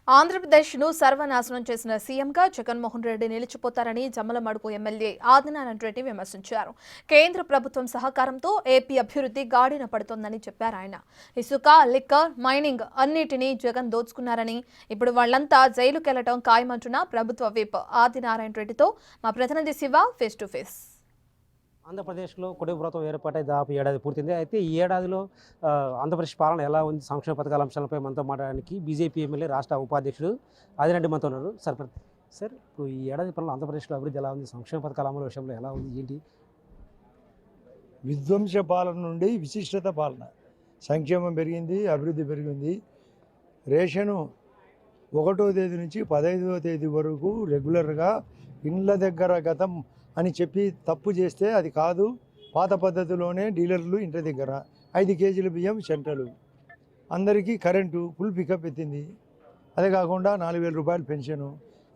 ఆంధ్రప్రదేశ్ను సర్వనాశనం చేసిన సీఎంగా జగన్మోహన్ రెడ్డి నిలిచిపోతారని జమ్మలమడుగు ఎమ్మెల్యే ఆదినారాయణ రెడ్డి విమర్శించారు. కేంద్ర ప్రభుత్వం సహకారంతో ఏపీ అభివృద్ధి గాడిన పడుతోందని చెప్పారు ఆయన. ఇసుక, లిక్కర్, మైనింగ్ అన్నిటినీ జగన్ దోచుకున్నారని, ఇప్పుడు వాళ్లంతా జైలుకెళ్లడం ఖాయమంటున్న ప్రభుత్వ విప్ ఆదినారాయణ రెడ్డితో మా ప్రతినిధి శివ ఫేస్ టు ఫేస్. ఆంధ్రప్రదేశ్లో కుటుంబ ప్రభుత్వం ఏర్పాటై దాదాపు ఏడాది పూర్తింది. అయితే ఈ ఏడాదిలో ఆంధ్రప్రదేశ్ పాలన ఎలా ఉంది, సంక్షేమ పథకాల అంశాలపై మనతో మాట్లాడడానికి బీజేపీ ఎమ్మెల్యే రాష్ట్ర ఉపాధ్యక్షుడు ఆదిరెడ్డి మనతో ఉన్నారు. సార్ ఇప్పుడు ఈ ఏడాది పాలన ఆంధ్రప్రదేశ్లో అభివృద్ధి ఎలా ఉంది, సంక్షేమ పథకాల అమలు విషయంలో ఎలా ఉంది, ఏంటి? విధ్వంస పాలన నుండి విశిష్టత పాలన, సంక్షేమం పెరిగింది, అభివృద్ధి పెరిగింది. రేషను 1వ తేదీ నుంచి 15వ తేదీ వరకు రెగ్యులర్గా ఇండ్ల దగ్గర గతం అని చెప్పి తప్పు చేస్తే అది కాదు. పాత పద్ధతిలోనే డీలర్లు ఇంటి దగ్గర 5 కేజీల బియ్యం సెంట్రలు, అందరికీ కరెంటు ఫుల్ పికప్ ఎత్తింది. అదే కాకుండా 4,000 రూపాయలు పెన్షను,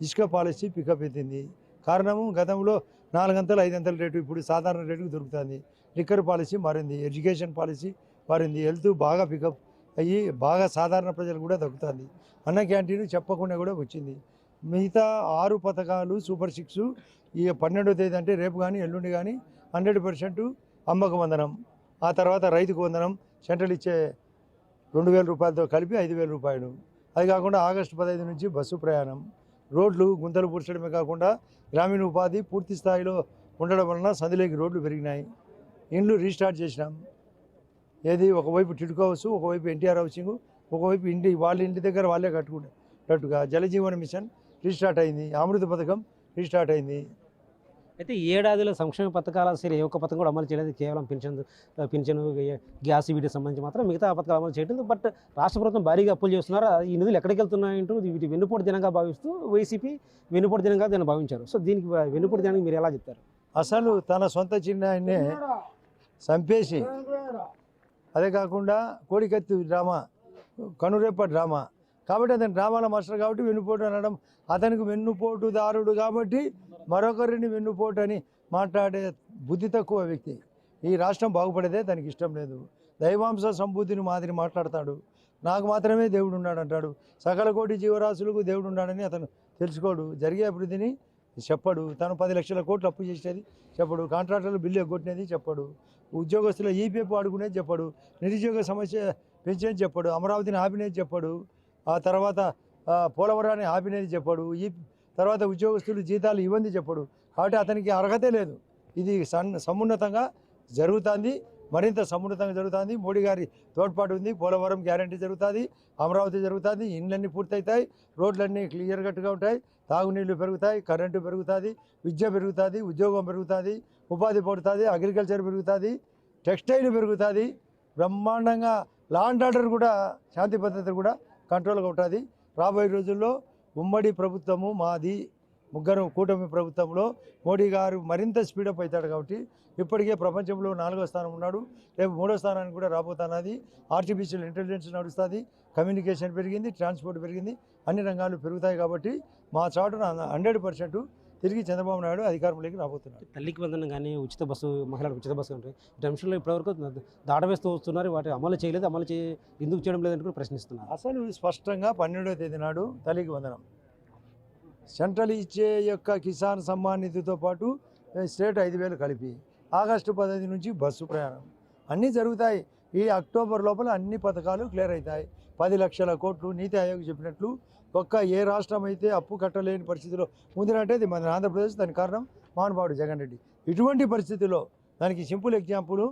ఇసుక పాలసీ పికప్ ఎత్తింది. కారణము గతంలో 400, 500 రేటు ఇప్పుడు సాధారణ రేటుకు దొరుకుతుంది. లిక్కర్ పాలసీ మారింది, ఎడ్యుకేషన్ పాలసీ మారింది, హెల్త్ బాగా పికప్ అయ్యి బాగా సాధారణ ప్రజలు కూడా దొరుకుతుంది. అన్న క్యాంటీన్ చెప్పకుండా కూడా వచ్చింది. మిగతా 6 పథకాలు సూపర్ 6 ఈ 12వ తేదీ అంటే రేపు కానీ ఎల్లుండి కానీ 100% అమ్మకు వందనం, ఆ తర్వాత రైతుకు వందనం, సెంట్రల్ ఇచ్చే 2,000 రూపాయలతో కలిపి 5,000 రూపాయలు. అది కాకుండా ఆగస్టు 15 నుంచి బస్సు ప్రయాణం, రోడ్లు గుంతలు పూడ్చడమే కాకుండా గ్రామీణ ఉపాధి పూర్తి స్థాయిలో ఉండడం వలన సందులోకి రోడ్లు పెరిగినాయి. ఇండ్లు రీస్టార్ట్ చేసినాం. ఏది ఒకవైపు టిడ్కో హౌస్, ఒకవైపు ఎన్టీఆర్ హౌసింగ్, ఒకవైపు వాళ్ళ ఇంటి దగ్గర వాళ్ళే కట్టుకునేటట్టుగా జలజీవన మిషన్ రీస్టార్ట్ అయింది, అమృత పథకం రీస్టార్ట్ అయింది. అయితే ఈ ఏడాదిలో సంక్షేమ పథకాల సరే ఏ ఒక్క పథకం కూడా అమలు చేయలేదు. కేవలం పింఛను గ్యాస్ వీటికి సంబంధించి మాత్రం మిగతా పథకాలు అమలు చేయలేదు. బట్ రాష్ట్ర ప్రభుత్వం భారీగా అప్పులు చేస్తున్నారు. ఈ నిధులు ఎక్కడికి వెళ్తున్నాయంటూ వీటి వెన్నుపోటు దినంగా భావిస్తూ వైసీపీ వెన్నుపోటు దినంగా దీన్ని భావించారు. సో దీనికి వెన్నుపోటు దినానికి మీరు ఎలా చెప్తారు? అసలు తన సొంత చిన్నాయన్నే చంపేసి, అదే కాకుండా కోడికత్తి డ్రామా, కనురెప్ప డ్రామా కాబట్టి అతని డ్రామాల మాస్టర్ కాబట్టి వెన్నుపోటు అనడం, అతనికి వెన్నుపోటుదారుడు కాబట్టి మరొకరిని వెన్నుపోటు అని మాట్లాడే బుద్ధి తక్కువ వ్యక్తి. ఈ రాష్ట్రం బాగుపడేదే తనకి ఇష్టం లేదు. దైవాంశ సంబూతిని మాదిరి మాట్లాడతాడు. నాకు మాత్రమే దేవుడు ఉన్నాడు అంటాడు. సకల కోటి జీవరాశులకు దేవుడు ఉన్నాడని అతను తెలుసుకోడు. జరిగే అభివృద్ధిని చెప్పడు. తను 10 లక్షల కోట్లు అప్పు చేసేది చెప్పడు. కాంట్రాక్టర్లు బిల్లు ఎగ్గొట్టినది చెప్పడు. ఉద్యోగస్తుల ఈపీఎఫ్ ఆడుకునేది చెప్పడు. నిరుద్యోగ సమస్య పెంచేది చెప్పడు. అమరావతిని ఆపినేది చెప్పడు. ఆ తర్వాత పోలవరాన్ని ఆపినేది చెప్పడు. ఈ తర్వాత ఉద్యోగస్తులు జీతాలు ఇవ్వండి చెప్పడు. కాబట్టి అతనికి అర్హతే లేదు. ఇది సమున్నతంగా జరుగుతుంది, మరింత సమున్నతంగా జరుగుతుంది. మోడీ గారి తోడ్పాటు ఉంది. పోలవరం గ్యారంటీ జరుగుతుంది, అమరావతి జరుగుతుంది, ఇండ్లన్నీ పూర్తవుతాయి, రోడ్లన్నీ క్లియర్ కట్గా ఉంటాయి, తాగునీళ్ళు పెరుగుతాయి, కరెంటు పెరుగుతుంది, విద్య పెరుగుతుంది, ఉద్యోగం పెరుగుతుంది, ఉపాధి పడుతుంది, అగ్రికల్చర్ పెరుగుతుంది, టెక్స్టైల్ పెరుగుతుంది. బ్రహ్మాండంగా లా అండ్ ఆర్డర్ కూడా, శాంతి భద్రత కూడా కంట్రోల్గా ఉంటుంది. రాబోయే రోజుల్లో ఉమ్మడి ప్రభుత్వము మాది, ముగ్గురు కూటమి ప్రభుత్వంలో మోడీ గారు మరింత స్పీడప్ అవుతాడు. కాబట్టి ఇప్పటికే ప్రపంచంలో 4వ స్థానం ఉన్నాడు, రేపు 3వ స్థానానికి కూడా రాబోతున్నది. ఆర్టిఫిషియల్ ఇంటెలిజెన్స్ నడుస్తుంది, కమ్యూనికేషన్ పెరిగింది, ట్రాన్స్పోర్ట్ పెరిగింది, అన్ని రంగాలు పెరుగుతాయి. కాబట్టి మా చాటున 100% తిరిగి చంద్రబాబు నాయుడు అధికారంలోకి రాబోతున్నారు. తల్లికి వందనం కానీ ఉచిత బస్సు, మహిళలకు ఉచిత బస్సు అంటే ఈ అంశంలో ఇప్పటివరకు దాటవేస్తూ వస్తున్నారు. వాటి అమలు చేయలేదు, ఎందుకు చేయడం లేదంటే కూడా ప్రశ్నిస్తున్నారు. అసలు స్పష్టంగా 12వ తేదీ నాడు తల్లికి వందనం, సెంట్రల్ ఇచ్చే యొక్క కిసాన్ సమ్మాన్ నిధితో పాటు స్టేట్ 5,000 కలిపి, ఆగస్టు 15 నుంచి బస్సు ప్రయాణం అన్నీ జరుగుతాయి. ఈ అక్టోబర్ లోపల అన్ని పథకాలు క్లియర్ అవుతాయి. 10 లక్షల కోట్లు నీతి ఆయోగ్ చెప్పినట్లు ఒక్క ఏ రాష్ట్రం అయితే అప్పు కట్టలేని పరిస్థితిలో ఉందంటే అది మన ఆంధ్రప్రదేశ్. దానికి కారణం మహానుభావుడు జగన్ రెడ్డి. ఇటువంటి పరిస్థితిలో దానికి సింపుల్ ఎగ్జాంపుల్,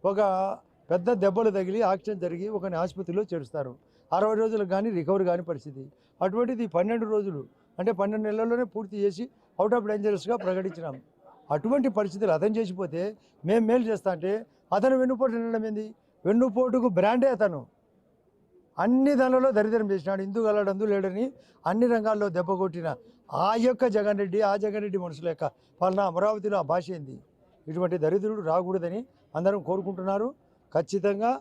ఒక పెద్ద దెబ్బలు తగిలి యాక్సిడెంట్ జరిగి ఒకని ఆసుపత్రిలో చేరుస్తారు. 60 రోజులకు కానీ రికవరీ కానీ పరిస్థితి. అటువంటిది 12 రోజులు అంటే 12 నెలల్లోనే పూర్తి చేసి అవుట్ ఆఫ్ డేంజరస్గా ప్రకటించినాం. అటువంటి పరిస్థితులు అతను చేసిపోతే మేము మేలు చేస్తా అంటే అతను వెన్నుపోటు తినడం ఏంది? వెన్నుపోటుకు బ్రాండే అతను. అన్ని దానిలో దరిద్రం చేసినాడు. ఇందుకు వెళ్ళడందు లేడని అన్ని రంగాల్లో దెబ్బ కొట్టిన ఆ జగన్ రెడ్డి మనుషుల యొక్క పాలన అమరావతిలో ఆ భాష ఏంది? ఇటువంటి దరిద్రుడు రాకూడదని అందరం కోరుకుంటున్నారు. ఖచ్చితంగా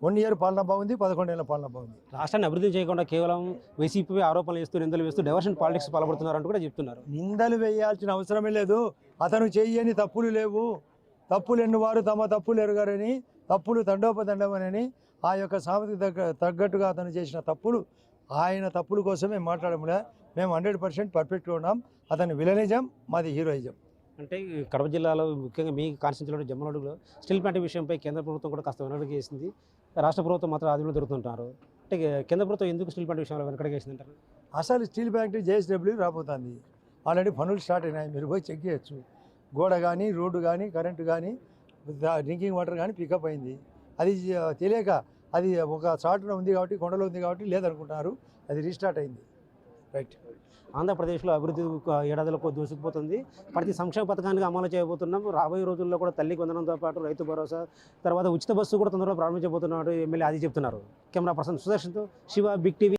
1 ఇయర్ పాలన బాగుంది, 11 ఏళ్ళ పాలన బాగుంది. రాష్ట్రాన్ని అభివృద్ధి చేయకుండా కేవలం వైసీపీ ఆరోపణలు వేస్తూ, నిందలు వేస్తూ డైవర్షన్ పాలిటిక్స్ పాల్పడుతున్నారంటూ కూడా చెప్తున్నారు. నిందలు వేయాల్సిన అవసరమే లేదు. అతను చేయని తప్పులు లేవు. తప్పులు ఎన్నువారు తమ తప్పులు ఎరుగారని, తప్పులు తండోపతండమని ఆ యొక్క సామెతకు తగ్గట్టుగా అతను చేసిన తప్పులు ఆయన తప్పుల కోసమే మాట్లాడములే. మేము 100% పర్ఫెక్ట్గా ఉన్నాం. అతని విలనిజం, మాది హీరోయిజం. అంటే ఈ కడప జిల్లాలో ముఖ్యంగా మీ కాన్స్టిట్యూన్సీలో జమ్మలడుగులో స్టీల్ ప్లాంట్ విషయంపై కేంద్ర ప్రభుత్వం కూడా కాస్త వెనకడుగు వేసింది. రాష్ట్ర ప్రభుత్వం మాత్రం ఆదిలో దొరుకుతుంటారు. అంటే కేంద్ర ప్రభుత్వం ఎందుకు స్టీల్ ప్లాంట్ విషయంలో వెనకడుగు వేసిందంటారు? అసలు స్టీల్ ఫ్యాక్టరీ JSW రాబోతుంది. ఆల్రెడీ పనులు స్టార్ట్ అయినాయి, మీరు పోయి చెక్ చేయొచ్చు. గోడ కానీ, రోడ్డు కానీ, కరెంటు కానీ, డ్రింకింగ్ వాటర్ కానీ పికప్ అయింది. అది తెలియక అది ఒక చాటున ఉంది కాబట్టి, కొండలో ఉంది కాబట్టి లేదనుకుంటున్నారు. అది రీస్టార్ట్ అయింది. రైట్. ఆంధ్రప్రదేశ్లో అభివృద్ధి ఏడాదిలో దూసుకుపోతుంది. ప్రతి సంక్షేమ పథకానికి అమలు చేయబోతున్నాం. రాబోయే రోజుల్లో కూడా తల్లికి వందనంతో పాటు రైతు భరోసా, తర్వాత ఉచిత బస్సు కూడా తొందరగా ప్రారంభించబోతున్నాడు ఎమ్మెల్యే అది చెప్తున్నారు. కెమెరా పర్సన్ సుదర్శన్తో శివ, బిగ్ టీవీ.